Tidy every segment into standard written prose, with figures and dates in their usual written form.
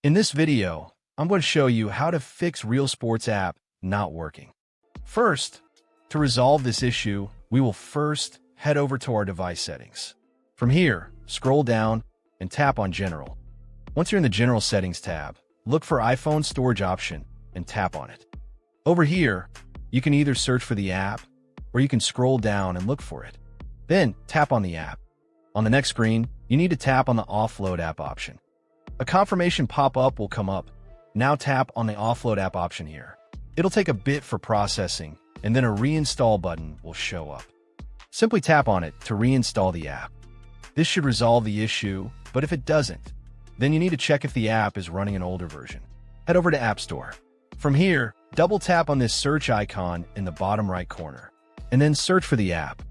In this video, I'm going to show you how to fix Real Sports app not working. First, to resolve this issue, we will first head over to our device settings. From here, scroll down and tap on General. Once you're in the General Settings tab, look for iPhone Storage option and tap on it. Over here, you can either search for the app or you can scroll down and look for it. Then tap on the app. On the next screen, you need to tap on the Offload app option. A confirmation pop-up will come up. Now tap on the Offload app option here. It'll take a bit for processing, and then a reinstall button will show up. Simply tap on it to reinstall the app. This should resolve the issue, but if it doesn't, then you need to check if the app is running an older version. Head over to App Store. From here, double tap on this search icon in the bottom right corner, and then search for the app.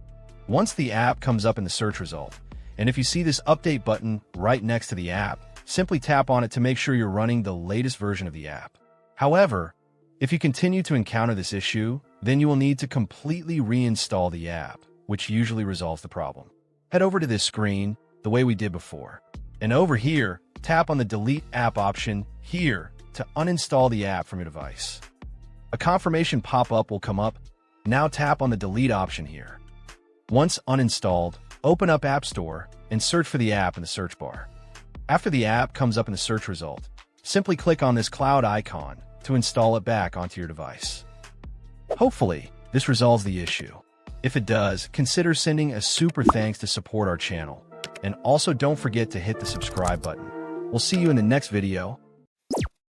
Once the app comes up in the search result, and if you see this update button right next to the app, simply tap on it to make sure you're running the latest version of the app. However, if you continue to encounter this issue, then you will need to completely reinstall the app, which usually resolves the problem. Head over to this screen the way we did before, and over here, tap on the Delete App option here to uninstall the app from your device. A confirmation pop-up will come up. Now tap on the Delete option here. Once uninstalled, open up App Store and search for the app in the search bar. After the app comes up in the search result, simply click on this cloud icon to install it back onto your device. Hopefully, this resolves the issue. If it does, consider sending a super thanks to support our channel. And also don't forget to hit the subscribe button. We'll see you in the next video.